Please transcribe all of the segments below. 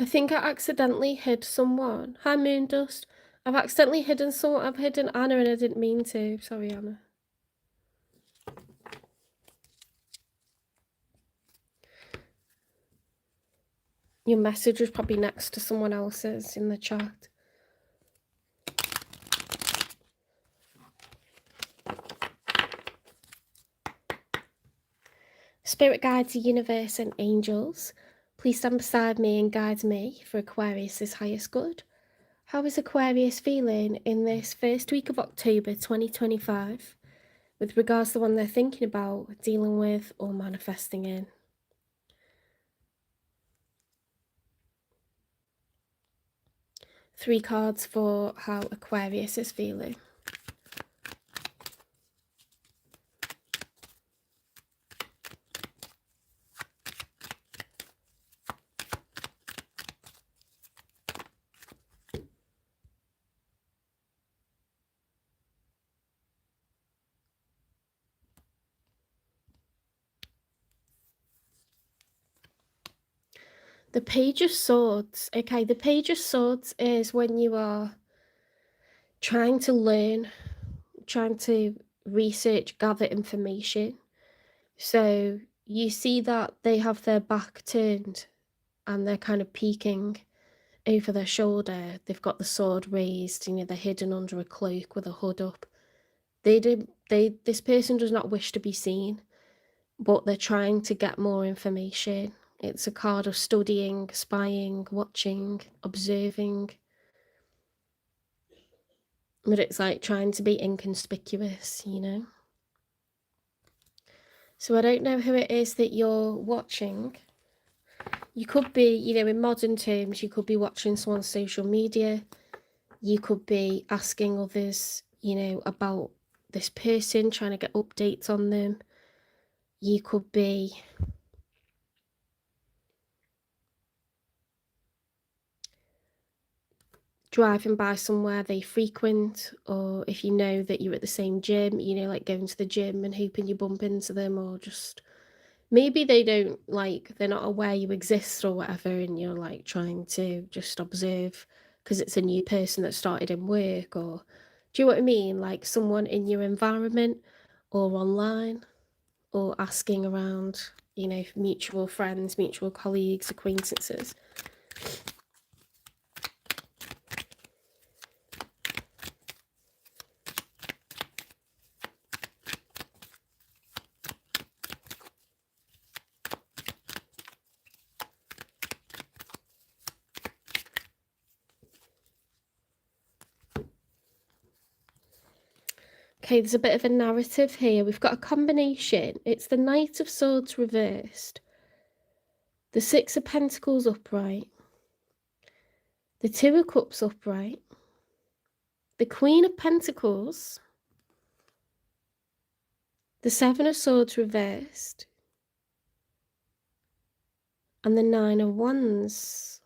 I think I accidentally hid someone. Hi, Moondust. I've accidentally hidden someone. I've hidden Anna and I didn't mean to. Sorry, Anna. Your message was probably next to someone else's in the chat. Spirit guides, the universe, and angels, please stand beside me and guide me for Aquarius's highest good. How is Aquarius feeling in this first week of October 2025 with regards to the one they're thinking about, dealing with, or manifesting in? Three cards for how Aquarius is feeling. The Page of Swords. Okay, the Page of Swords is when you are trying to learn, trying to research, gather information. So you see that they have their back turned and they're kind of peeking over their shoulder. They've got the sword raised, you know, they're hidden under a cloak with a hood up. This person does not wish to be seen, but they're trying to get more information. It's a card of studying, spying, watching, observing. But it's like trying to be inconspicuous, you know? So I don't know who it is that you're watching. You could be, you know, in modern terms, you could be watching someone's social media. You could be asking others, you know, about this person, trying to get updates on them. You could be driving by somewhere they frequent, or if you know that you're at the same gym, you know, like going to the gym and hoping you bump into them, or just maybe they don't, like, they're not aware you exist or whatever, and you're like trying to just observe because it's a new person that started in work, or do you know what I mean? Like someone in your environment or online, or asking around, you know, mutual friends, mutual colleagues, acquaintances. Okay, there's a bit of a narrative here. We've got a combination. It's the Knight of Swords reversed, the Six of Pentacles upright, the Two of Cups upright, the Queen of Pentacles, the Seven of Swords reversed, and the Nine of Wands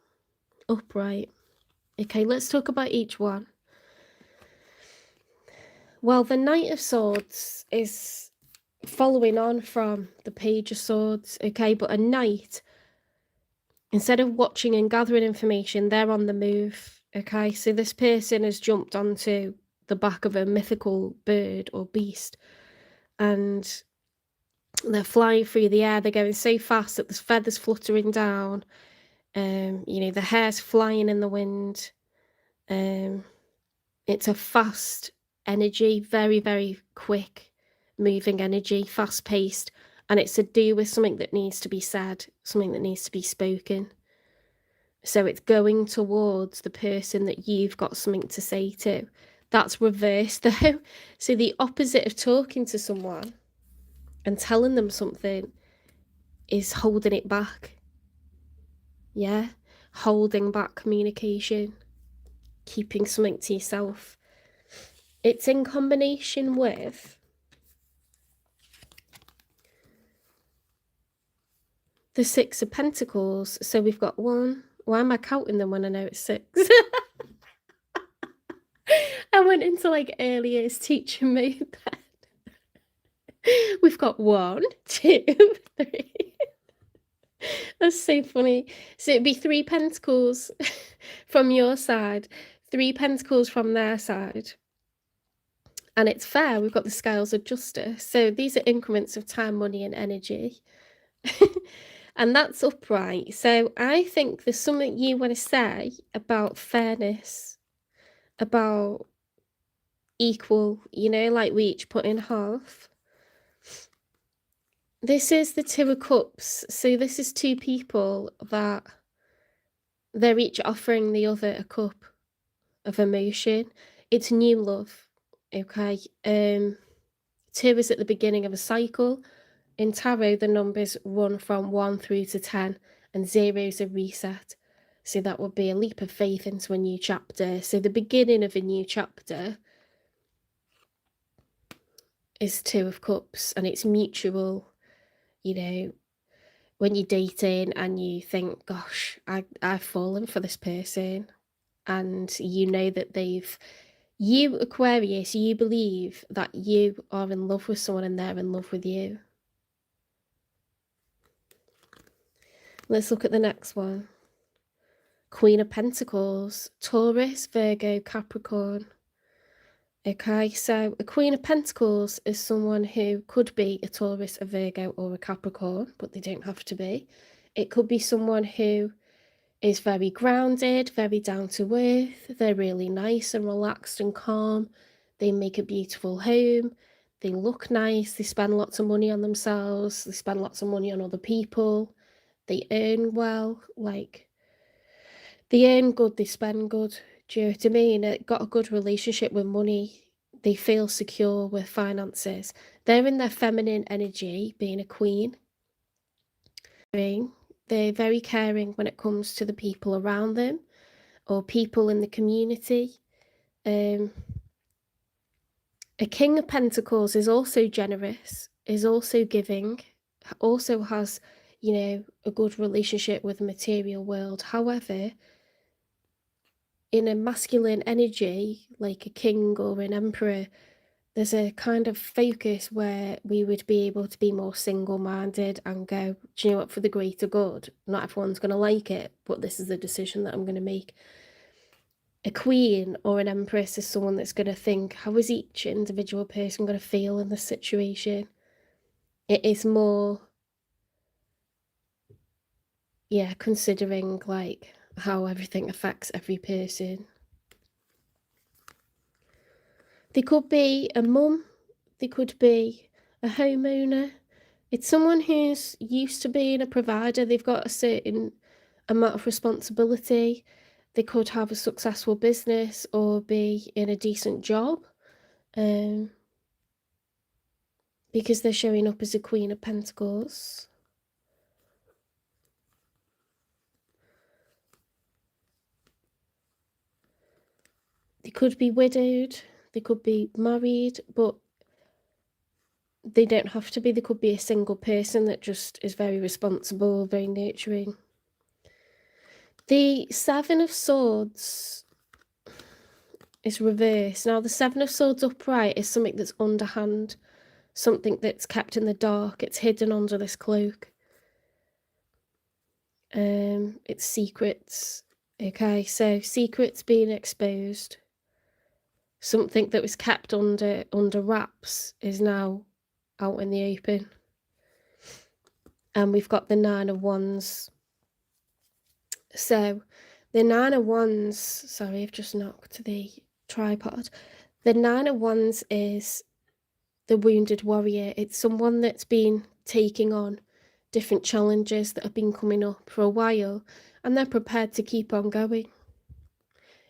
upright. Okay, let's talk about each one. Well, the Knight of Swords is following on from the Page of Swords, okay, but a knight, instead of watching and gathering information, they're on the move, okay? So this person has jumped onto the back of a mythical bird or beast, and they're flying through the air. They're going so fast that there's feathers fluttering down. You know, the hair's flying in the wind. It's a fast energy, very, very quick moving energy, fast paced, and it's to do with something that needs to be said, something that needs to be spoken. So it's going towards the person that you've got something to say to. That's reversed though. So the opposite of talking to someone and telling them something is holding it back. Yeah, holding back communication, keeping something to yourself. It's in combination with the Six of Pentacles. So we've got one. Why am I counting them when I know it's six? I went into like early years teacher mode then. We've got 1, 2, 3. That's so funny. So it'd be 3 pentacles from your side, 3 pentacles from their side. And it's fair, we've got the scales of justice. So these are increments of time, money, and energy. And that's upright. So I think there's something you want to say about fairness, about equal, like we each put in half. This is the Two of Cups. So this is two people that they're each offering the other a cup of emotion. It's new love, okay? 2 is at the beginning of a cycle. In tarot, the numbers run from 1 through to 10, and 0 is a reset. So that would be a leap of faith into a new chapter. So the beginning of a new chapter is 2 of Cups, and it's mutual, when you're dating and you think, gosh, I've fallen for this person, and that you, Aquarius, you believe that you are in love with someone and they're in love with you. Let's look at the next one. Queen of Pentacles, Taurus, Virgo, Capricorn. Okay, so a Queen of Pentacles is someone who could be a Taurus, a Virgo, or a Capricorn, but they don't have to be. It could be someone who is very grounded, very down to earth. They're really nice and relaxed and calm. They make a beautiful home. They look nice. They spend lots of money on themselves. They spend lots of money on other people. They earn well, they earn good, they spend good. Do you know what I mean? It got a good relationship with money. They feel secure with finances. They're in their feminine energy, being a queen. They're very caring when it comes to the people around them or people in the community. A King of Pentacles is also generous, is also giving, also has, a good relationship with the material world. However, in a masculine energy, like a king or an emperor, there's a kind of focus where we would be able to be more single-minded and go, do you know what, for the greater good, not everyone's going to like it, but this is the decision that I'm going to make. A queen or an empress is someone that's going to think, how is each individual person going to feel in this situation? It is more, considering like how everything affects every person. They could be a mum, they could be a homeowner. It's someone who's used to being a provider. They've got a certain amount of responsibility. They could have a successful business or be in a decent job, because they're showing up as a Queen of Pentacles. They could be widowed, they could be married, but they don't have to be. They could be a single person that just is very responsible, very nurturing. The Seven of Swords is reversed. Now, the Seven of Swords upright is something that's underhand, something that's kept in the dark. It's hidden under this cloak. It's secrets. Okay, so secrets being exposed. Something that was kept under wraps is now out in the open. And we've got the Nine of Wands. So the Nine of Wands, sorry, I've just knocked the tripod. The Nine of Wands is the wounded warrior. It's someone that's been taking on different challenges that have been coming up for a while, and they're prepared to keep on going.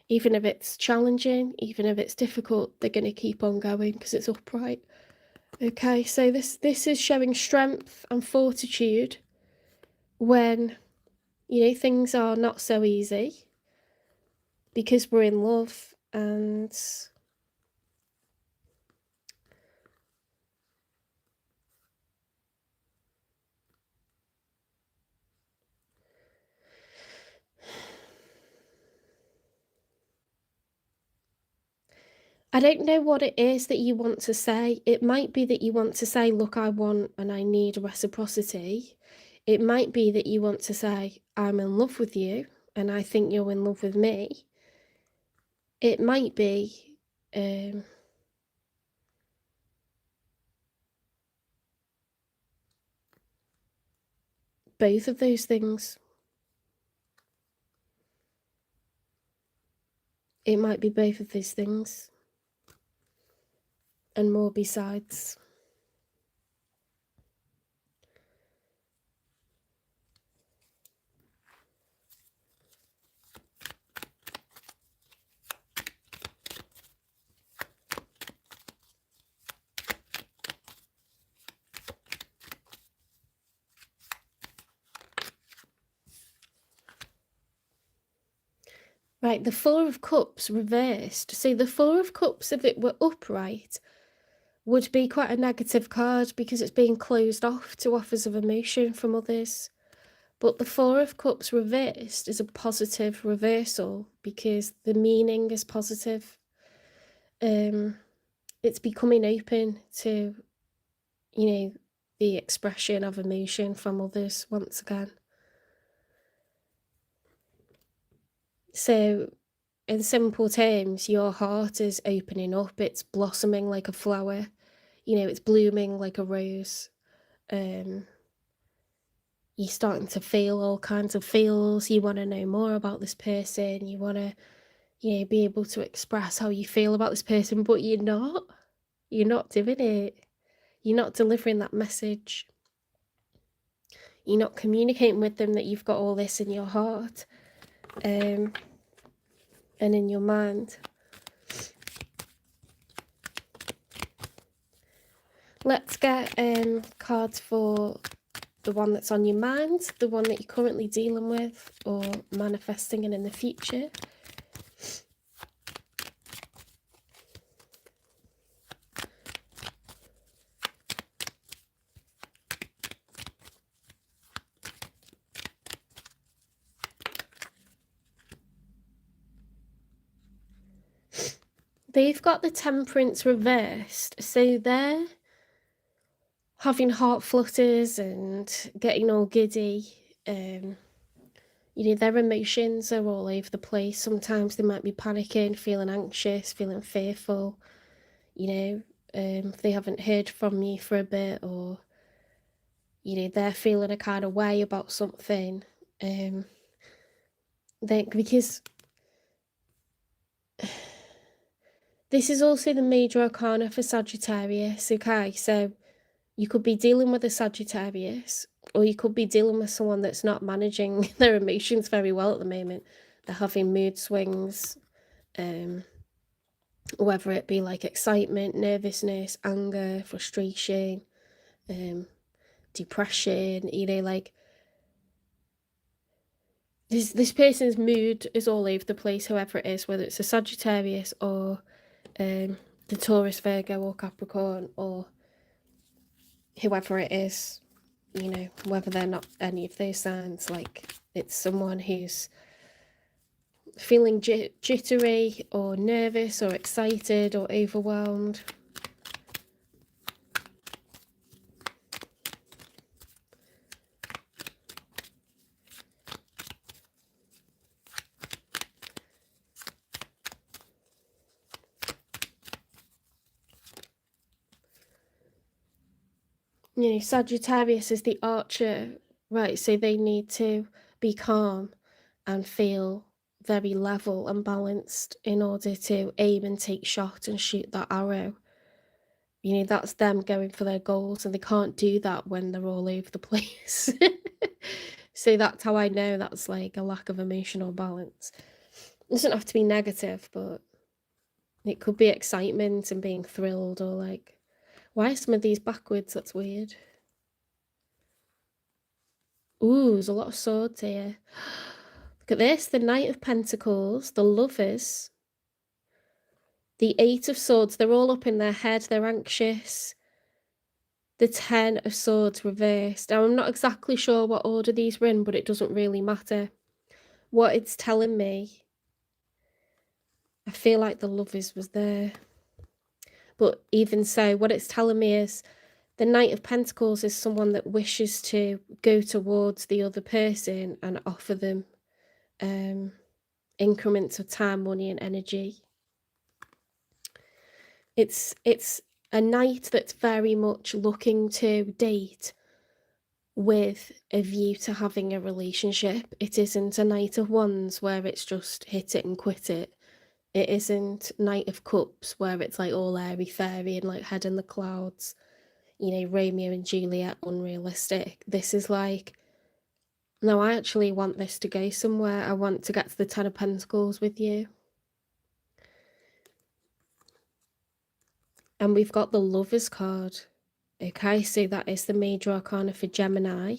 Even if it's challenging, even if it's difficult, they're going to keep on going because it's upright. Okay, so this is showing strength and fortitude when, things are not so easy, because we're in love. And I don't know what it is that you want to say. It might be that you want to say, look, I want and I need reciprocity. It might be that you want to say, I'm in love with you, and I think you're in love with me. It might be both of those things. It might be both of those things. And more besides. Right, the Four of Cups reversed. So the Four of Cups, if it were upright, would be quite a negative card because it's being closed off to offers of emotion from others. But the Four of Cups reversed is a positive reversal because the meaning is positive. It's becoming open to, you know, the expression of emotion from others once again. So, in simple terms, your heart is opening up, it's blossoming like a flower, you know, it's blooming like a rose. You're starting to feel all kinds of feels. You want to know more about this person. You want to, you know, be able to express how you feel about this person, but you're not. You're not doing it. You're not delivering that message. You're not communicating with them that you've got all this in your heart. And in your mind. Let's get cards for the one that's on your mind, the one that you're currently dealing with or manifesting in the future. They've got the Temperance reversed, so they're having heart flutters and getting all giddy. You know, their emotions are all over the place. Sometimes they might be panicking, feeling anxious, feeling fearful. You know, if they haven't heard from you for a bit, or, you know, they're feeling a kind of way about something. Because this is also the major arcana for Sagittarius, okay? So you could be dealing with a Sagittarius, or you could be dealing with someone that's not managing their emotions very well at the moment. They're having mood swings, whether it be like excitement, nervousness, anger, frustration, depression, you know, like this person's mood is all over the place, whoever it is, whether it's a Sagittarius or the Taurus, Virgo or Capricorn, or whoever it is, you know, whether they're not any of those signs. Like, it's someone who's feeling jittery or nervous or excited or overwhelmed. You know, Sagittarius is the archer, right? So they need to be calm and feel very level and balanced in order to aim and take shot and shoot that arrow. You know, that's them going for their goals, and they can't do that when they're all over the place. So that's how I know that's like a lack of emotional balance. It doesn't have to be negative, but it could be excitement and being thrilled, or like, why are some of these backwards? That's weird. Ooh, there's a lot of swords here. Look at this, the Knight of Pentacles, the Lovers, the Eight of Swords. They're all up in their head, they're anxious. The Ten of Swords reversed. Now, I'm not exactly sure what order these were in, but it doesn't really matter. What it's telling me, I feel like the Lovers was there. But even so, what it's telling me is The Knight of Pentacles is someone that wishes to go towards the other person and offer them increments of time, money, and energy. It's a knight that's very much looking to date with a view to having a relationship. It isn't a Knight of Wands where it's just hit it and quit it. It isn't Knight of Cups where it's like all airy-fairy and like head in the clouds, you know, Romeo and Juliet, unrealistic. This is like, no, I actually want this to go somewhere. I want to get to the Ten of Pentacles with you. And we've got the Lovers card. Okay, so that is the major arcana for Gemini.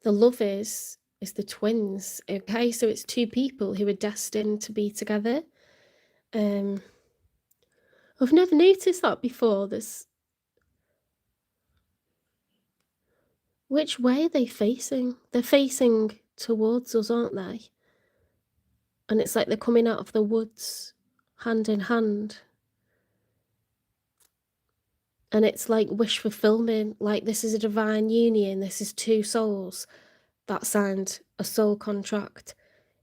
The Lovers is the twins. Okay, so it's two people who are destined to be together. I've never noticed that before. Which way are they facing? They're facing towards us, aren't they? And it's like they're coming out of the woods, hand in hand. And it's like wish fulfillment, like this is a divine union, this is two souls that signed a soul contract.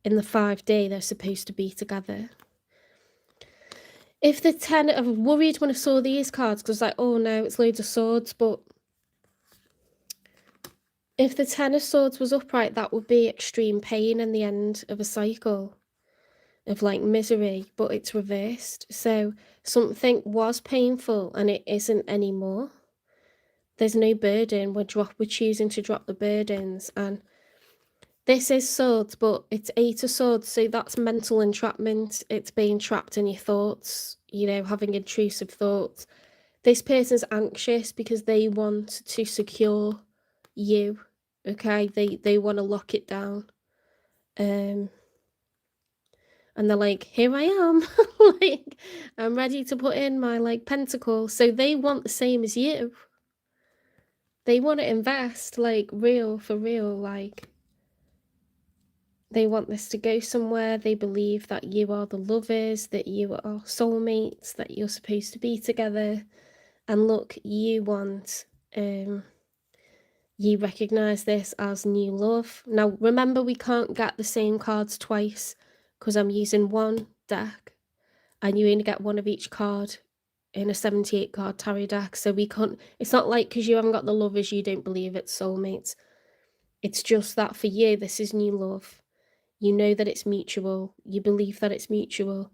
In the 5-day, they're supposed to be together. If the 10, I was worried when I saw these cards, because like, oh no, it's loads of swords, but if the 10 of swords was upright, that would be extreme pain in the end of a cycle of like misery, but it's reversed. So something was painful and it isn't anymore. There's no burden. We're choosing to drop the burdens. And this is swords, but it's 8 of swords, so that's mental entrapment. It's being trapped in your thoughts, you know, having intrusive thoughts. This person's anxious because they want to secure you, okay? They want to lock it down. And they're like, here I am, like, I'm ready to put in my, like, pentacle. So they want the same as you. They want to invest, like, real for real, like, they want this to go somewhere. They believe that you are the lovers, that you are soulmates, that you're supposed to be together. And look, you want, you recognize this as new love. Now, remember, we can't get the same cards twice because I'm using one deck and you only get one of each card in a 78 card tarot deck. So we can't, it's not like because you haven't got the lovers, you don't believe it's soulmates. It's just that for you, this is new love. You know that it's mutual. You believe that it's mutual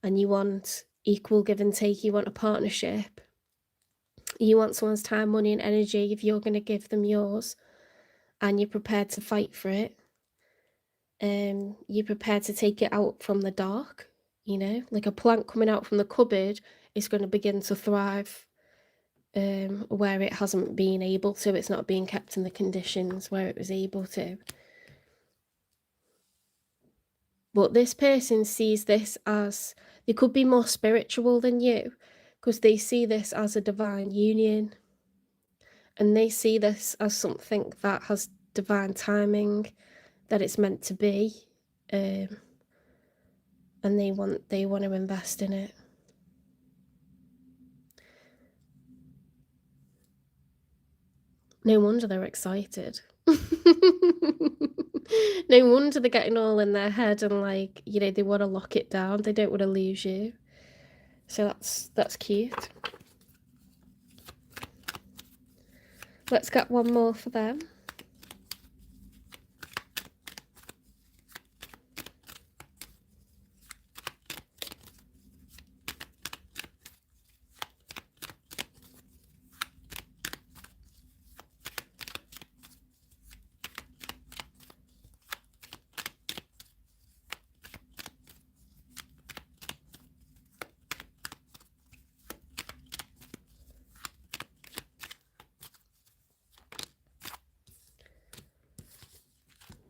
and you want equal give and take. You want a partnership. You want someone's time, money, and energy if you're going to give them yours, and you're prepared to fight for it. You're prepared to take it out from the dark, you know, like a plant coming out from the cupboard is going to begin to thrive where it hasn't been able to. It's not being kept in the conditions where it was able to. But this person sees this as, they could be more spiritual than you because they see this as a divine union. And they see this as something that has divine timing, that it's meant to be. And they want to invest in it. No wonder they're excited. No wonder they're getting all in their head and like, you know, they want to lock it down. They don't want to lose you. So that's cute. Let's get one more for them.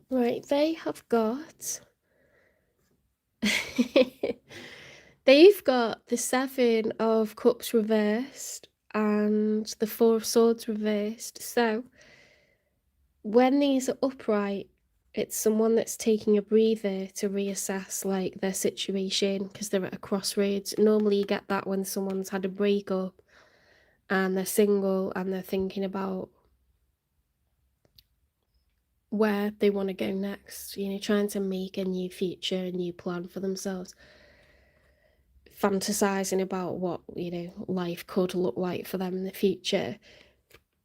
Right, they have got they've got the 7 of Cups reversed and the 4 of Swords reversed. So when these are upright, it's someone that's taking a breather to reassess like their situation because they're at a crossroads. Normally you get that when someone's had a breakup and they're single and they're thinking about where they want to go next, you know, trying to make a new future, a new plan for themselves, fantasizing about what, you know, life could look like for them in the future.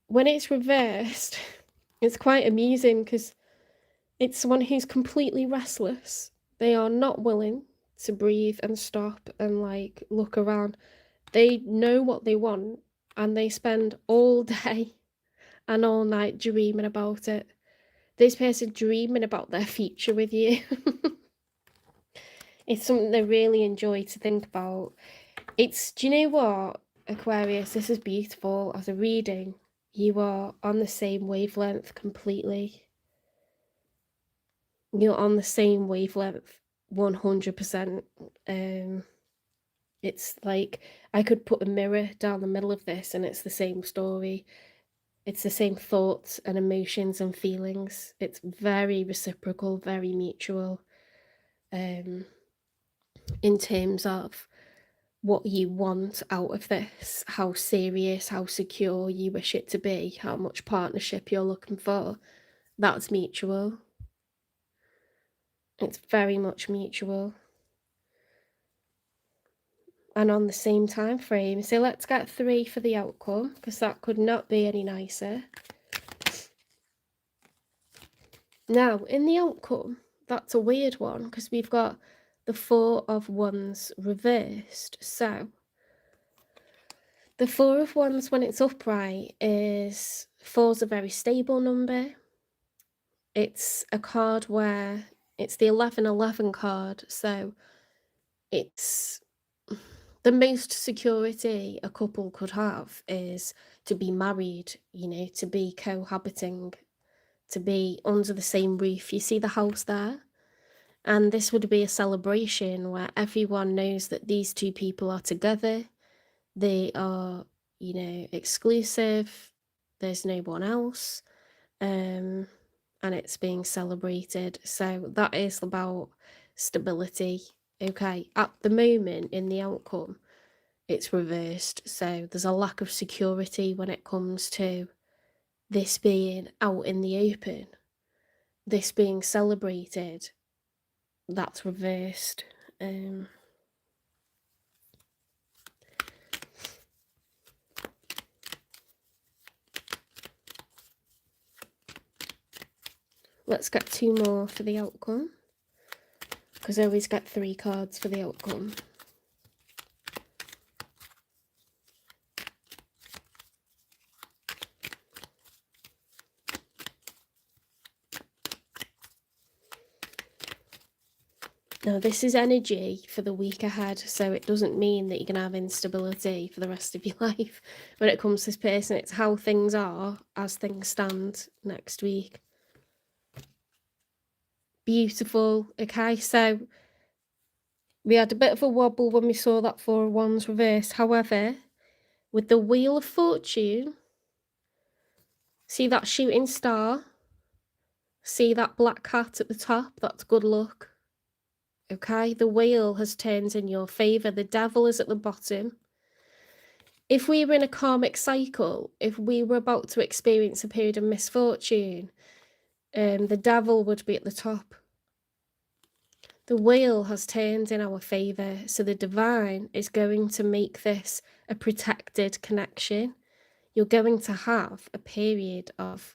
When it's reversed, it's quite amusing because it's someone who's completely restless. They are not willing to breathe and stop and like look around. They know what they want and they spend all day and all night dreaming about it. This person dreaming about their future with you. It's something they really enjoy to think about. It's, do you know what, Aquarius, this is beautiful as a reading. You are on the same wavelength completely. You're on the same wavelength 100%. It's like I could put a mirror down the middle of this and it's the same story. It's the same thoughts and emotions and feelings. It's very reciprocal, very mutual, in terms of what you want out of this, how serious, how secure you wish it to be, how much partnership you're looking for. That's mutual. It's very much mutual. And on the same time frame. So let's get 3 for the outcome, because that could not be any nicer. Now, in the outcome, that's a weird one, because we've got the 4 of Wands reversed. So the 4 of Wands, when it's upright, is 4's a very stable number. It's a card where it's the 1111 card, so it's the most security a couple could have is to be married, you know, to be cohabiting, to be under the same roof. You see the house there? And this would be a celebration where everyone knows that these two people are together. They are, you know, exclusive. There's no one else. And it's being celebrated. So that is about stability. Okay, at the moment in the outcome, it's reversed. So there's a lack of security when it comes to this being out in the open, this being celebrated. That's reversed. Let's get 2 more for the outcome, because I always get 3 cards for the outcome. Now, this is energy for the week ahead, so it doesn't mean that you're going to have instability for the rest of your life. When it comes to this person, it's how things are as things stand next week. Beautiful. Okay, so we had a bit of a wobble when we saw that 4 of Wands reversed. However, with the Wheel of Fortune, see that shooting star? See that black cat at the top? That's good luck. Okay, the wheel has turned in your favour. The devil is at the bottom. If we were in a karmic cycle, if we were about to experience a period of misfortune, the devil would be at the top. The wheel has turned in our favour, so the divine is going to make this a protected connection. You're going to have a period of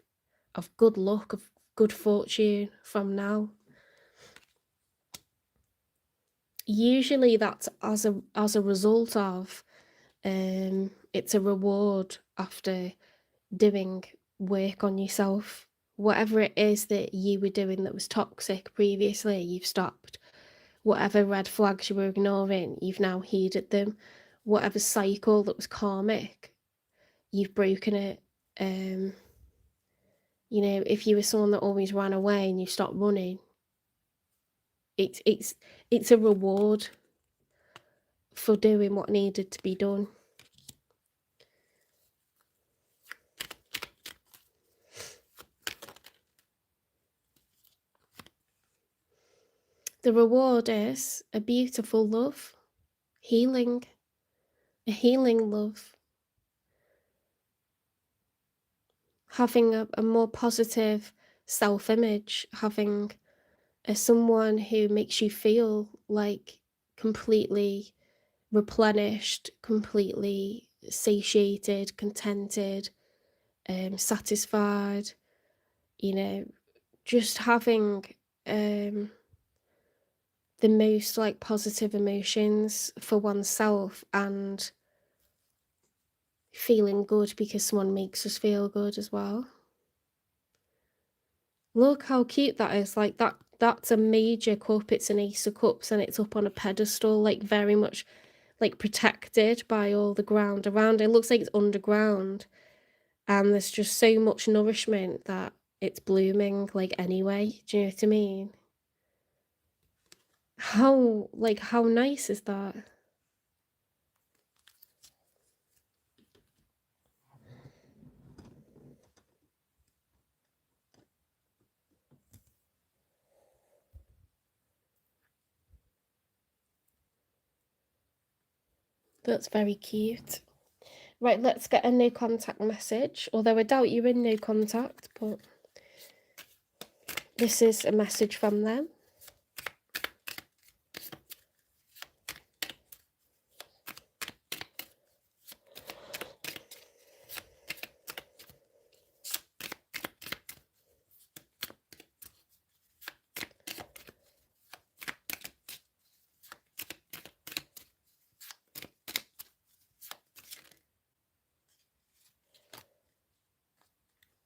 good luck, of good fortune from now. Usually that's as a result of, it's a reward after doing work on yourself. Whatever it is that you were doing that was toxic previously, you've stopped. Whatever red flags you were ignoring, you've now heeded them. Whatever cycle that was karmic, you've broken it. You know, if you were someone that always ran away and you stopped running, it's a reward for doing what needed to be done. The reward is a beautiful love, healing, a healing love. having a more positive self-image, having someone who makes you feel like completely replenished, completely satiated, contented, satisfied, you know, just having um, the most like positive emotions for oneself and feeling good because someone makes us feel good as well. Look how cute that is, like that's a major cup, it's an Ace of Cups and it's up on a pedestal, like very much like protected by all the ground around it. It looks like it's underground and there's just so much nourishment that it's blooming like anyway. Do you know what I mean? How nice is that? That's very cute. Right, let's get a no contact message. Although I doubt you're in no contact, but this is a message from them.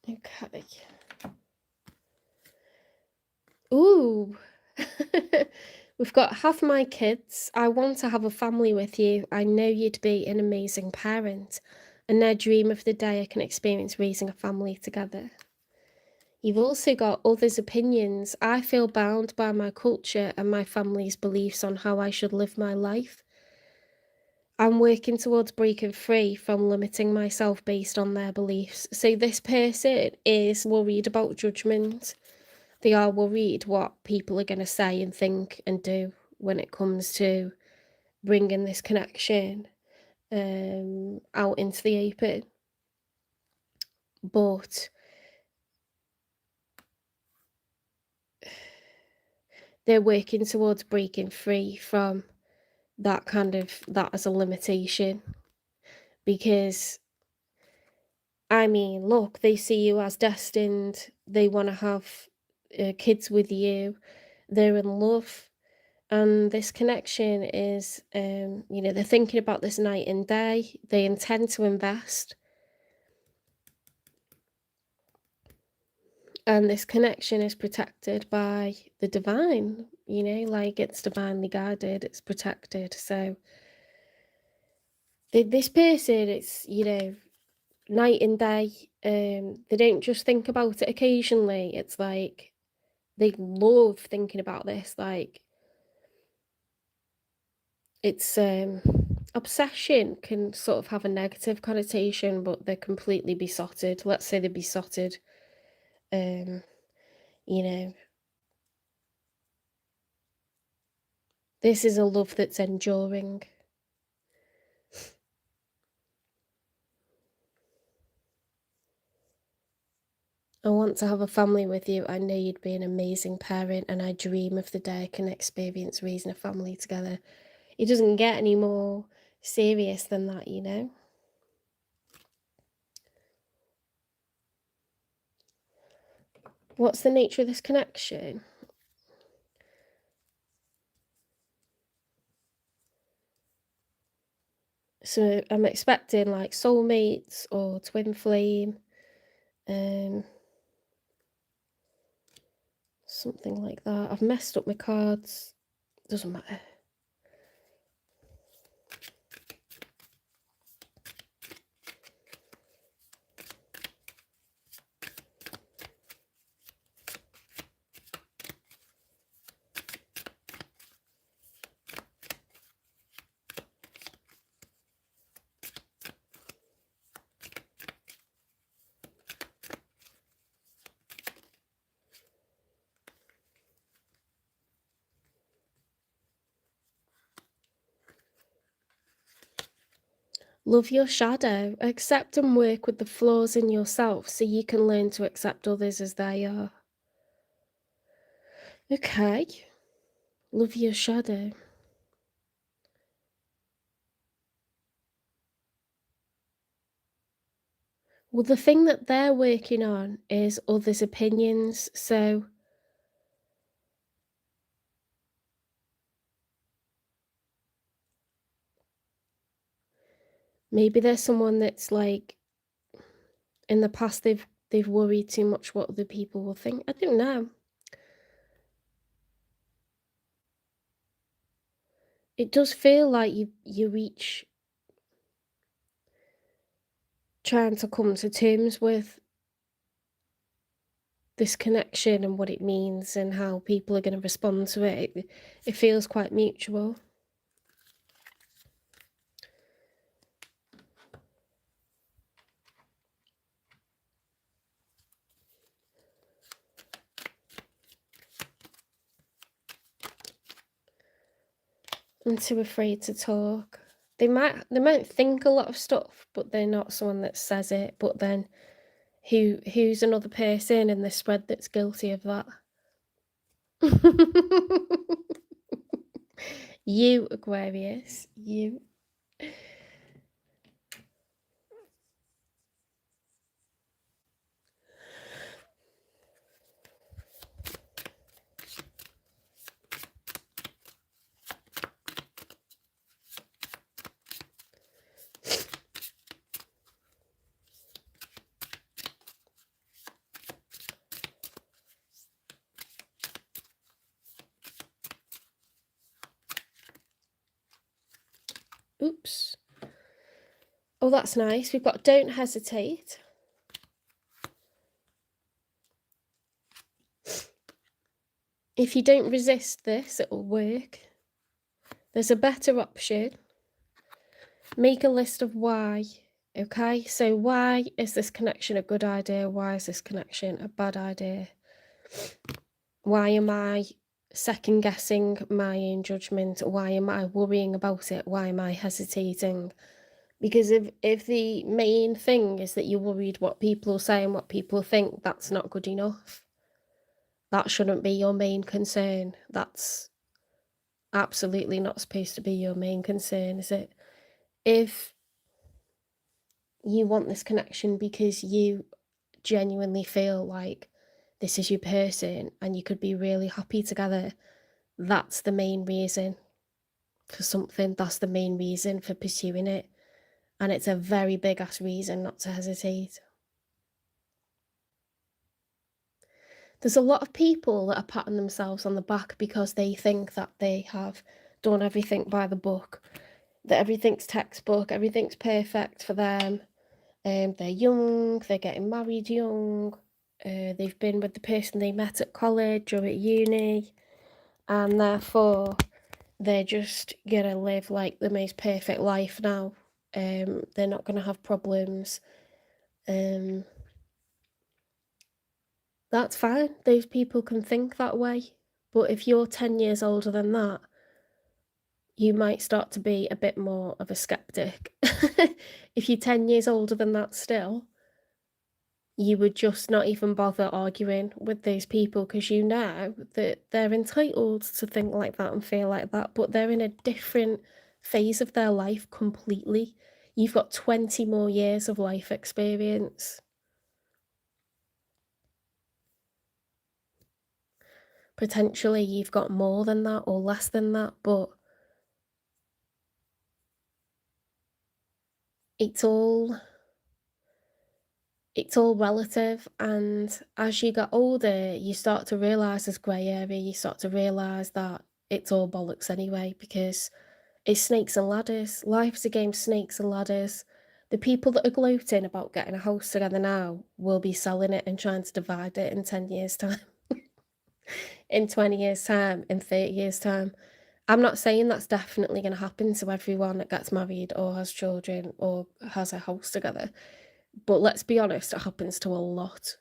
Okay. Ooh. We've got have my kids. I want to have a family with you. I know you'd be an amazing parent. And I dream of the day I can experience raising a family together. You've also got others' opinions. I feel bound by my culture and my family's beliefs on how I should live my life. I'm working towards breaking free from limiting myself based on their beliefs. So this person is worried about judgment. They are worried what people are going to say and think and do when it comes to bringing this connection out into the open. But they're working towards breaking free from that as a limitation, because I mean, look, they see you as destined, they want to have kids with you, they're in love, and this connection is, they're thinking about this night and day, they intend to invest, and this connection is protected by the divine, like it's divinely guided, it's protected. So this person, it's, night and day, they don't just think about it occasionally, it's like they love thinking about this, like it's obsession can sort of have a negative connotation, but they're completely besotted. Let's say they're besotted. um you know this is a love that's enduring. I want to have a family with you. I know you'd be an amazing parent, and I dream of the day I can experience raising a family together. It doesn't get any more serious than that. What's the nature of this connection? So I'm expecting like soulmates or twin flame, something like that. I've messed up my cards. Doesn't matter. Love your shadow. Accept and work with the flaws in yourself so you can learn to accept others as they are. Okay. Love your shadow. Well, the thing that they're working on is others' opinions, so maybe there's someone that's, like, in the past they've worried too much what other people will think. I don't know. It does feel like you each trying to come to terms with this connection and what it means and how people are gonna respond to it. It feels quite mutual. I'm too afraid to talk. They might think a lot of stuff, but they're not someone that says it, but then who's another person in this spread that's guilty of that? You, Aquarius, you. Oops. Oh, that's nice. We've got don't hesitate. If you don't resist this, it will work. There's a better option. Make a list of why. Okay, so why is this connection a good idea? Why is this connection a bad idea? Why am I second guessing my own judgment? Why am I worrying about it? Why am I hesitating? Because if the main thing is that you're worried what people will say and what people think, that's not good enough. That shouldn't be your main concern. That's absolutely not supposed to be your main concern, is it? If you want this connection because you genuinely feel like this is your person and you could be really happy together, that's the main reason for something. That's the main reason for pursuing it. And it's a very big ass reason not to hesitate. There's a lot of people that are patting themselves on the back because they think that they have done everything by the book, that everything's textbook, everything's perfect for them. They're young, they're getting married young, they've been with the person they met at college or at uni, and therefore they're just gonna live like the most perfect life now. They're not gonna have problems. That's fine. Those people can think that way. But if you're 10 years older than that, you might start to be a bit more of a skeptic. If you're 10 years older than that still, you would just not even bother arguing with those people because you know that they're entitled to think like that and feel like that, but they're in a different phase of their life completely. You've got 20 more years of life experience. Potentially you've got more than that or less than that, but it's all relative, and as you get older, you start to realise there's grey area, you start to realise that it's all bollocks anyway, because it's snakes and ladders. Life's a game of snakes and ladders. The people that are gloating about getting a house together now will be selling it and trying to divide it in 10 years' time, in 20 years' time, in 30 years' time. I'm not saying that's definitely going to happen to everyone that gets married or has children or has a house together, but let's be honest, it happens to a lot.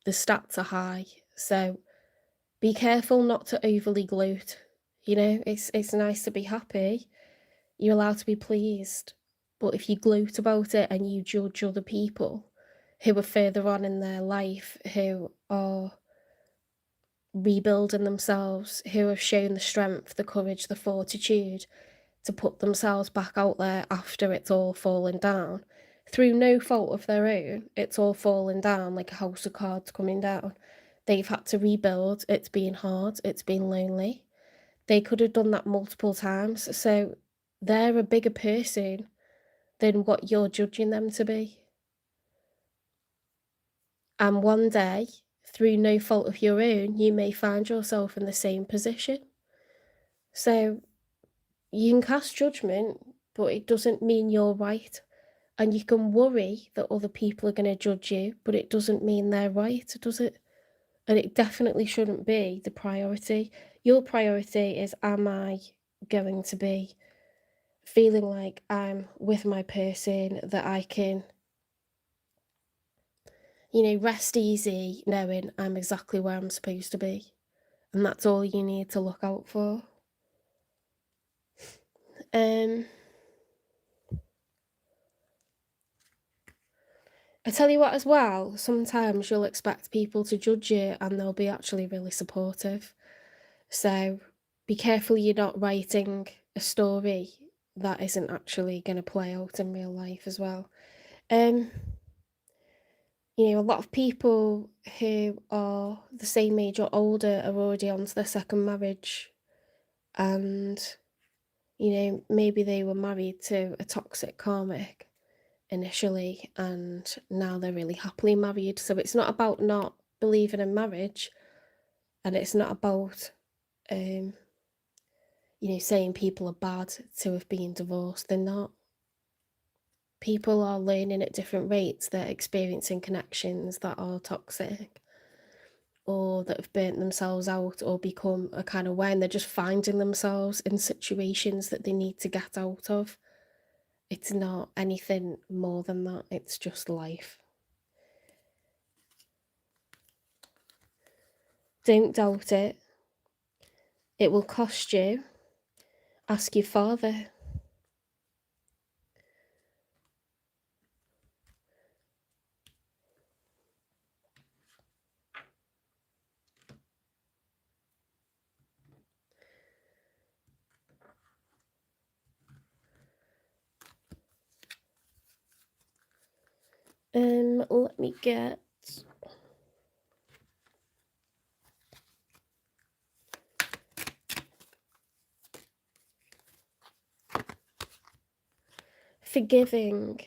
The stats are high, so be careful not to overly gloat. You know, it's nice to be happy. You're allowed to be pleased, But if you gloat about it and you judge other people who are further on in their life, who are rebuilding themselves, who have shown the strength, the courage, the fortitude to put themselves back out there after it's all fallen down, through no fault of their own, it's all fallen down like a house of cards coming down. They've had to rebuild, it's been hard, it's been lonely. They could have done that multiple times, so they're a bigger person than what you're judging them to be. And one day, through no fault of your own, you may find yourself in the same position. So you can cast judgment, but it doesn't mean you're right. And you can worry that other people are going to judge you, but it doesn't mean they're right, does it? And it definitely shouldn't be the priority. Your priority is, am I going to be feeling like I'm with my person, that I can, rest easy knowing I'm exactly where I'm supposed to be. And that's all you need to look out for. I tell you what as well, sometimes you'll expect people to judge you and they'll be actually really supportive. So be careful you're not writing a story that isn't actually going to play out in real life as well. A lot of people who are the same age or older are already on to their second marriage, and maybe they were married to a toxic karmic initially and now they're really happily married. So it's not about not believing in marriage, and it's not about saying people are bad to have been divorced. They're not. People are learning at different rates. They're experiencing connections that are toxic or that have burnt themselves out or become a kind of way, and they're just finding themselves in situations that they need to get out of. It's not anything more than that. It's just life. Don't doubt it. It will cost you. Ask your father. Let me get forgiving.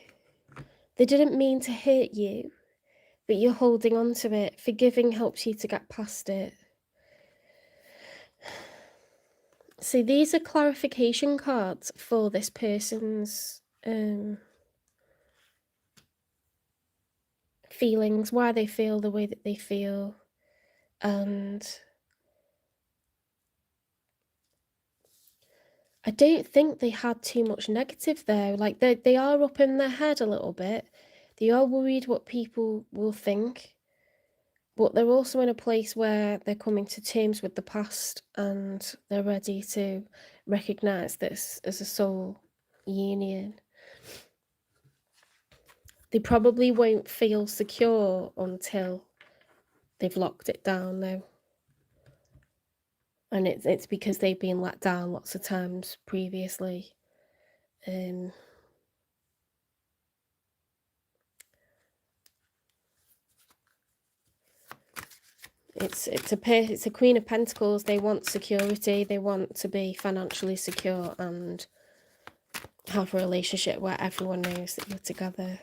They didn't mean to hurt you, but you're holding on to it. Forgiving helps you to get past it. See, these are clarification cards for this person's feelings, why they feel the way that they feel, and I don't think they had too much negative though. Like they are up in their head a little bit. They are worried what people will think, but they're also in a place where they're coming to terms with the past and they're ready to recognize this as a soul union. They probably won't feel secure until they've locked it down though. And it's because they've been let down lots of times previously. It's a Queen of Pentacles. They want security. They want to be financially secure and have a relationship where everyone knows that you're together.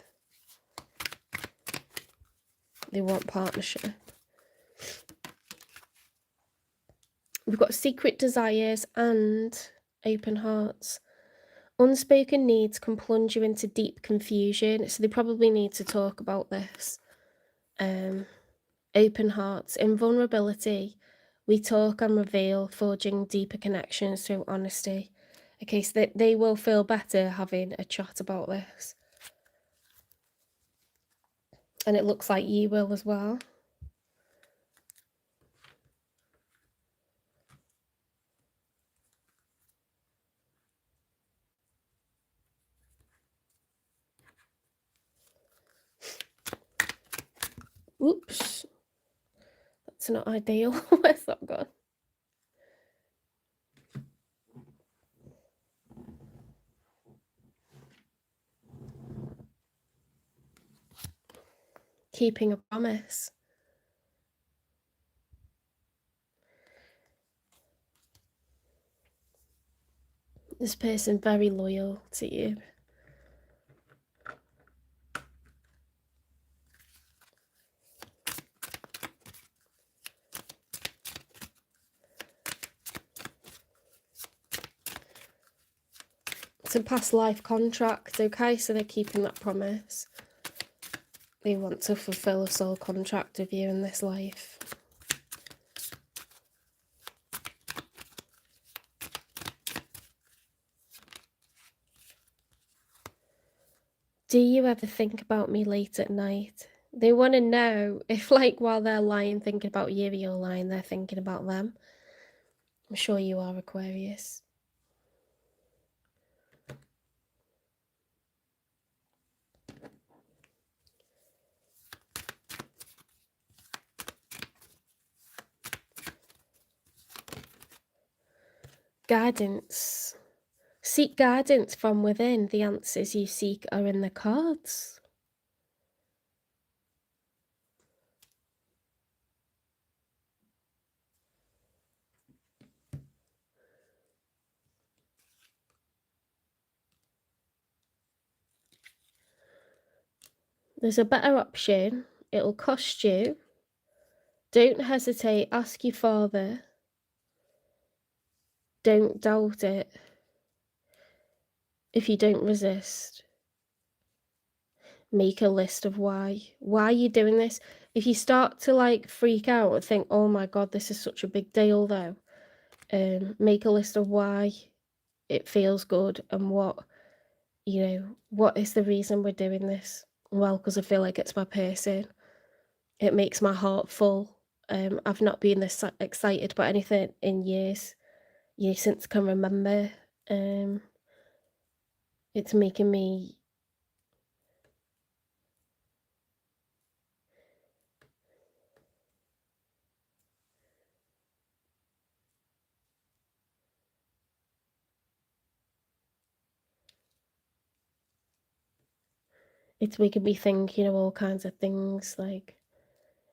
They want partnership. We've got secret desires and open hearts. Unspoken needs can plunge you into deep confusion, so they probably need to talk about this. Open hearts. In vulnerability, we talk and reveal, forging deeper connections through honesty. Okay, so they will feel better having a chat about this. And it looks like you will as well. Oops. That's not ideal. Where's that gone? Keeping a promise. This person very loyal to you. It's a past life contract, okay? So they're keeping that promise. They want to fulfill a soul contract with you in this life. Do you ever think about me late at night? They want to know if, like, while they're lying thinking about you, you're lying there thinking about them. I'm sure you are, Aquarius. Guidance. Seek guidance from within. The answers you seek are in the cards. There's a better option. It'll cost you. Don't hesitate. Ask your father. Don't doubt it. If you don't resist, make a list of why. Why are you doing this? If you start to like freak out and think, oh my God, this is such a big deal though, make a list of why it feels good and what, you know, what is the reason we're doing this? Well, because I feel like it's my person. It makes my heart full. I've not been this excited about anything in years, since I can remember. It's making me it's making me think, all kinds of things, like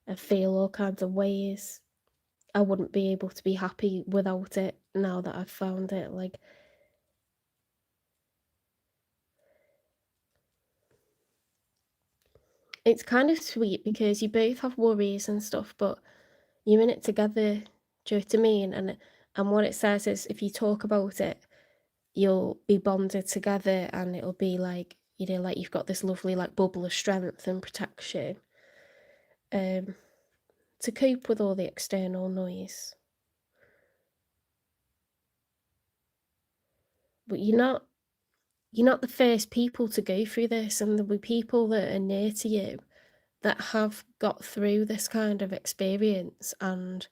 I feel all kinds of ways. I wouldn't be able to be happy without it now that I've found it. Like, it's kind of sweet because you both have worries and stuff, but you're in it together. Do you know what I mean? And what it says is if you talk about it, you'll be bonded together and it'll be like, like you've got this lovely like bubble of strength and protection to cope with all the external noise. But you're not the first people to go through this, and there'll be people that are near to you that have got through this kind of experience and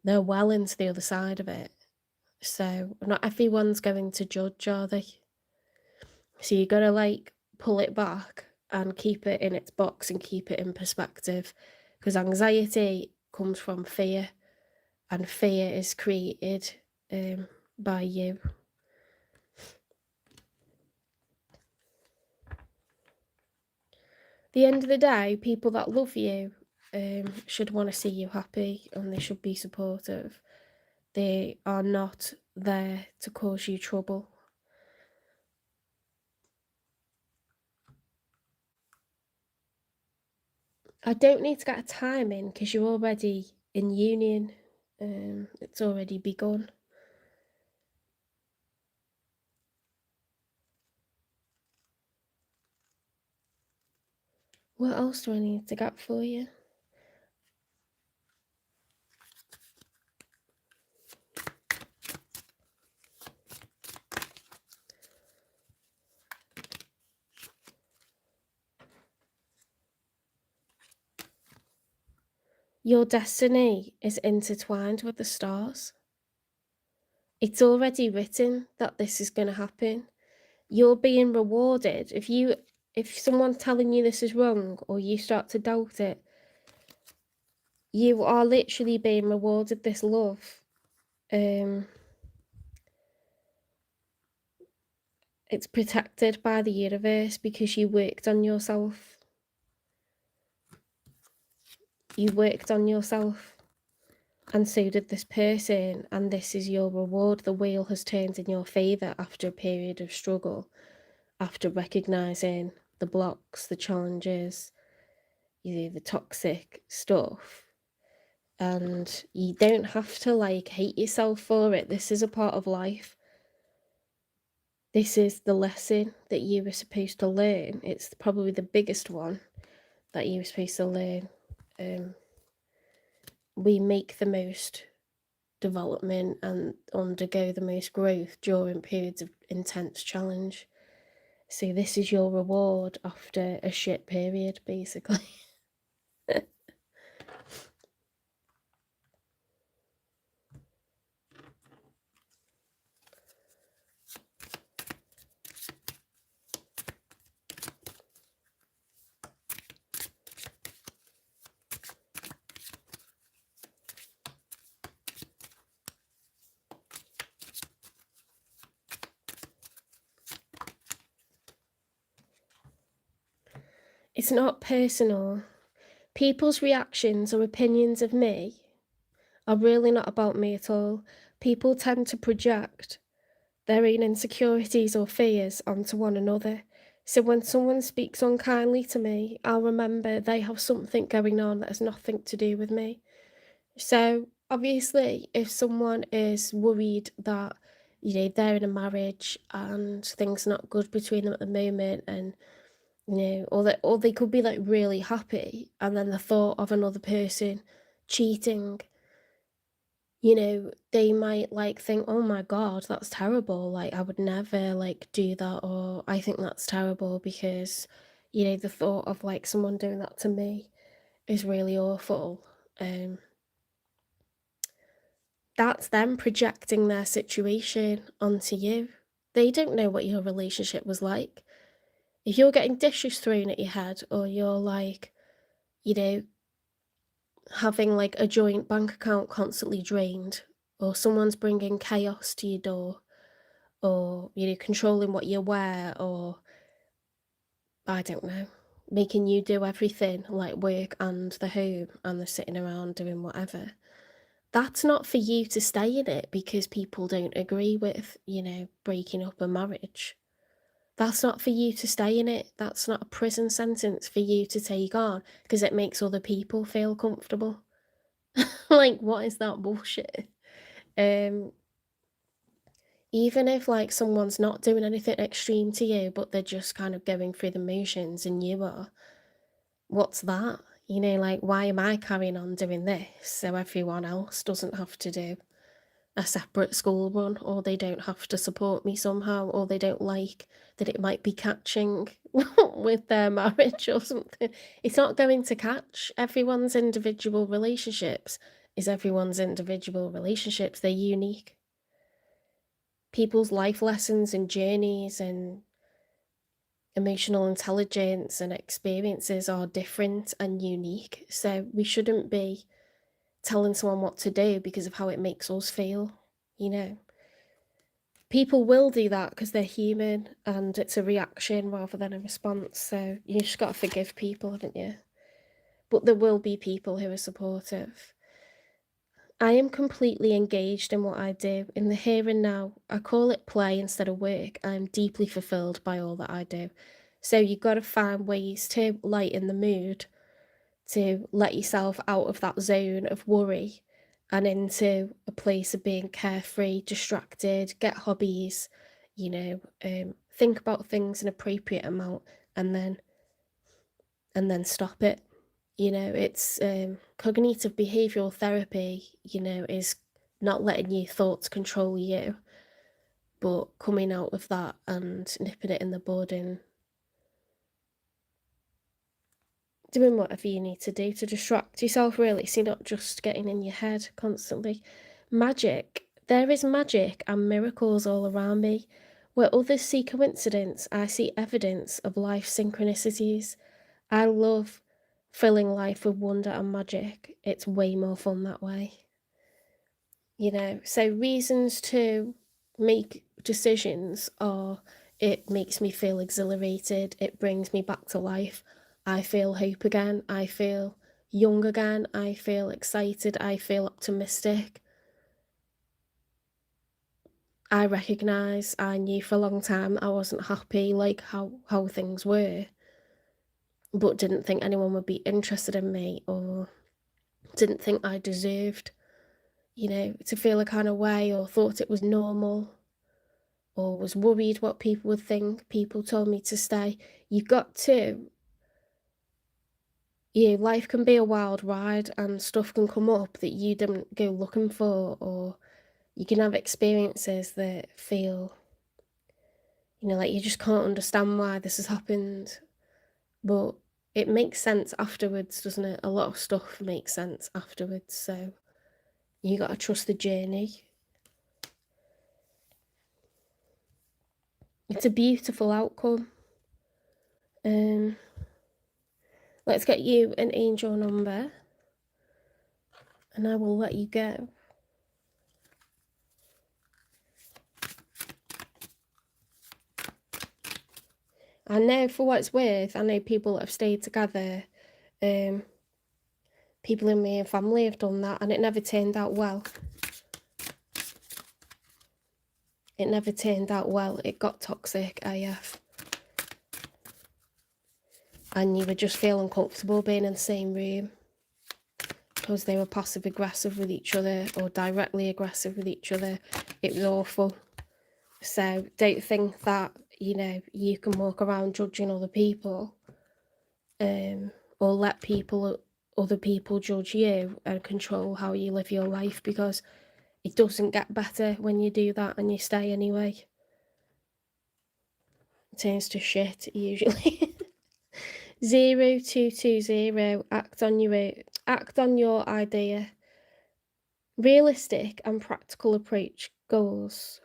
they're well into the other side of it. So not everyone's going to judge, are they? So you gotta like pull it back and keep it in its box and keep it in perspective, because anxiety comes from fear, and fear is created by you. The end of the day, people that love you should want to see you happy, and they should be supportive. They are not there to cause you trouble. I don't need to get a time in because you're already in union. It's already begun. What else do I need to get for you? Your destiny is intertwined with the stars. It's already written that this is going to happen. You're being rewarded. If someone's telling you this is wrong or you start to doubt it, You are literally being rewarded this love. Um, it's protected by the universe because you worked on yourself. You worked on yourself, and so did this person, and this is your reward. The wheel has turned in your favour after a period of struggle, after recognising the blocks, the challenges, the toxic stuff. And you don't have to like hate yourself for it. This is a part of life. This is the lesson that you were supposed to learn. It's probably the biggest one that you were supposed to learn. We make the most development and undergo the most growth during periods of intense challenge. So this is your reward after a shit period, basically. It's not personal. People's reactions or opinions of me are really not about me at all. People tend to project their own insecurities or fears onto one another. So when someone speaks unkindly to me, I'll remember they have something going on that has nothing to do with me. So obviously, if someone is worried that, they're in a marriage and things not good between them at the moment, and or they could be like really happy, and then the thought of another person cheating, they might like think, oh my God, that's terrible. Like, I would never like do that, or I think that's terrible because, the thought of like someone doing that to me is really awful. That's them projecting their situation onto you. They don't know what your relationship was like. If you're getting dishes thrown at your head, or you're like, you know, having like a joint bank account constantly drained, or someone's bringing chaos to your door, or, controlling what you wear, or I don't know, making you do everything like work and the home and the sitting around doing whatever. That's not for you to stay in it because people don't agree with, breaking up a marriage. That's not for you to stay in it. That's not a prison sentence for you to take on because it makes other people feel comfortable. Like, what is that bullshit? Um, Even if like someone's not doing anything extreme to you, but they're just kind of going through the motions and you are, what's that? Like, why am I carrying on doing this so everyone else doesn't have to do a separate school run, or they don't have to support me somehow, or they don't like that it might be catching with their marriage or something. It's not going to catch. Everyone's individual relationships is everyone's individual relationships. They're unique. People's life lessons and journeys and emotional intelligence and experiences are different and unique. So we shouldn't be telling someone what to do because of how it makes us feel, you know. People will do that because they're human and it's a reaction rather than a response. So you just got to forgive people, haven't you? But there will be people who are supportive. I am completely engaged in what I do in the here and now. I call it play instead of work. I'm deeply fulfilled by all that I do. So you've got to find ways to lighten the mood, to let yourself out of that zone of worry and into a place of being carefree, distracted, get hobbies, think about things an appropriate amount, and then stop it. It's cognitive behavioral therapy, is not letting your thoughts control you, but coming out of that and nipping it in the bud and doing whatever you need to do to distract yourself, really, so you're not just getting in your head constantly. Magic. There is magic and miracles all around me. Where others see coincidence, I see evidence of life synchronicities. I love filling life with wonder and magic. It's way more fun that way. You know, so reasons to make decisions are it makes me feel exhilarated, it brings me back to life, I feel hope again, I feel young again, I feel excited, I feel optimistic. I recognise I knew for a long time I wasn't happy like how things were, but didn't think anyone would be interested in me, or didn't think I deserved, you know, to feel a kind of way, or thought it was normal, or was worried what people would think. People told me to stay. You've got to, you know, life can be a wild ride and stuff can come up that you didn't go looking for, or you can have experiences that feel, you know, like you just can't understand why this has happened. But it makes sense afterwards, doesn't it? A lot of stuff makes sense afterwards. So you got to trust the journey. It's a beautiful outcome. Let's get you an angel number and I will let you go. I know, for what it's worth, I know people that have stayed together, people in my family have done that, and it never turned out well. It never turned out well. It got toxic AF. And you would just feel uncomfortable being in the same room because they were passive aggressive with each other or directly aggressive with each other. It was awful. So don't think that, you know, you can walk around judging other people, or let other people judge you and control how you live your life, because it doesn't get better when you do that and you stay anyway. It turns to shit usually. 0220, act on your idea. Realistic and practical approach goals.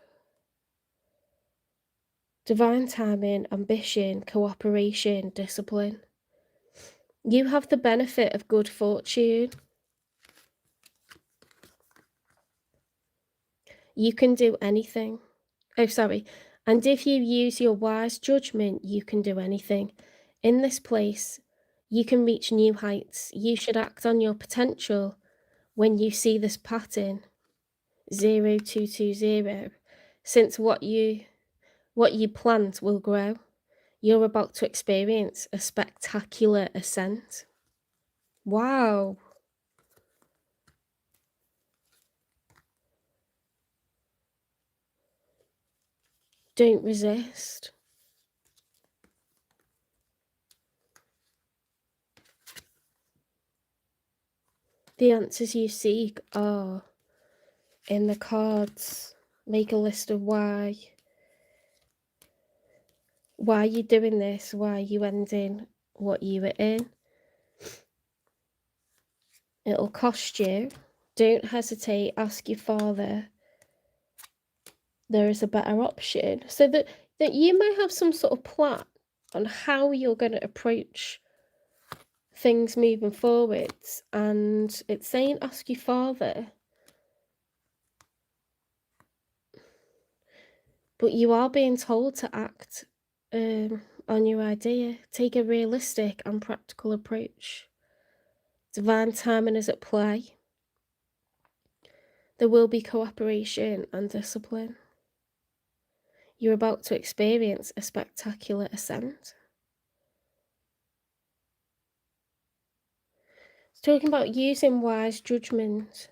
Divine timing, ambition, cooperation, discipline. You have the benefit of good fortune. You can do anything. Oh, sorry. And if you use your wise judgment, you can do anything. In this place, you can reach new heights. You should act on your potential when you see this pattern. 0220. Since what you plant will grow. You're about to experience a spectacular ascent. Wow. Don't resist. The answers you seek are in the cards. Make a list of why you're doing this, why you ending what you were in. It'll cost you. Don't hesitate, ask your father. There is a better option. So that you might have some sort of plan on how you're going to approach things moving forwards, and it's saying ask your father. But you are being told to act on your idea. Take a realistic and practical approach. Divine timing is at play. There will be cooperation and discipline. You're about to experience a spectacular ascent. It's talking about using wise judgment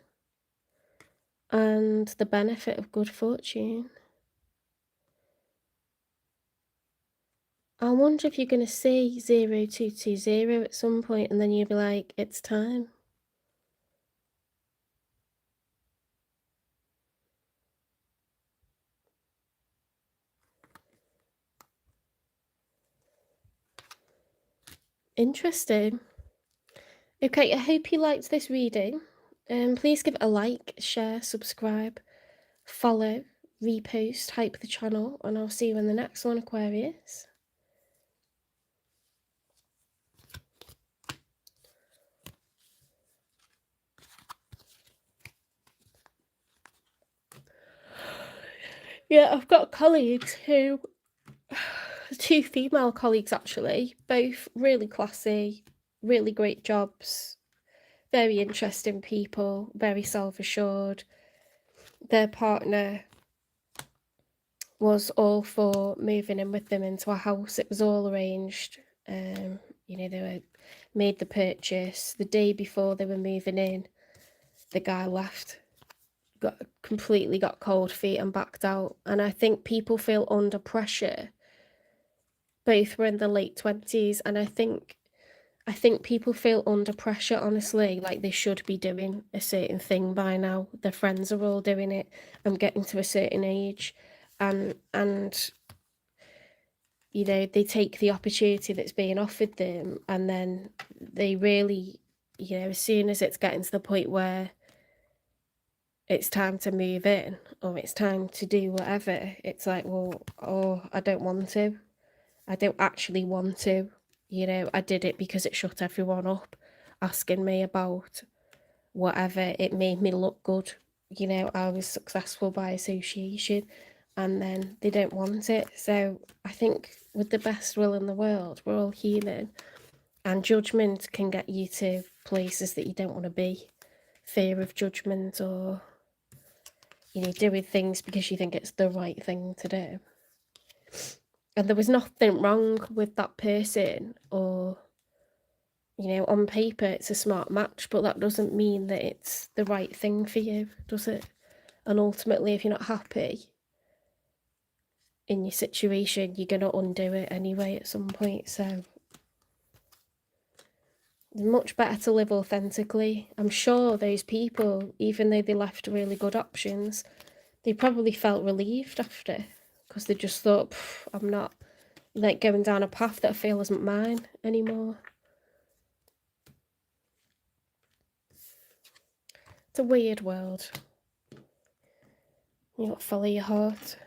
and the benefit of good fortune. I wonder if you're going to see 0220 at some point and then you'll be like, it's time. Interesting. Okay, I hope you liked this reading. Please give it a like, share, subscribe, follow, repost, hype the channel, and I'll see you in the next one, Aquarius. Yeah, I've got colleagues who, two female colleagues actually, both really classy, really great jobs, very interesting people, very self-assured. Their partner was all for moving in with them into a house. It was all arranged. You know, they were made the purchase. The day before they were moving in, the guy left, completely got cold feet and backed out. And I think people feel under pressure. Both were in the late 20s, and I think people feel under pressure, honestly, like they should be doing a certain thing by now. Their friends are all doing it and getting to a certain age, and you know, they take the opportunity that's being offered them, and then they really, you know, as soon as it's getting to the point where it's time to move in or it's time to do whatever, it's like, well, oh, I don't want to. I don't actually want to. You know, I did it because it shut everyone up asking me about whatever. It made me look good. You know, I was successful by association, and then they don't want it. So I think with the best will in the world, we're all human, and judgment can get you to places that you don't want to be. Fear of judgment, or, you know, doing things because you think it's the right thing to do. And there was nothing wrong with that person, or, you know, on paper it's a smart match, but that doesn't mean that it's the right thing for you, does it? And ultimately, if you're not happy in your situation, you're going to undo it anyway at some point. So it's much better to live authentically. I'm sure those people, even though they left really good options, they probably felt relieved after, because they just thought, I'm not like going down a path that I feel isn't mine anymore. It's a weird world. You got to follow your heart.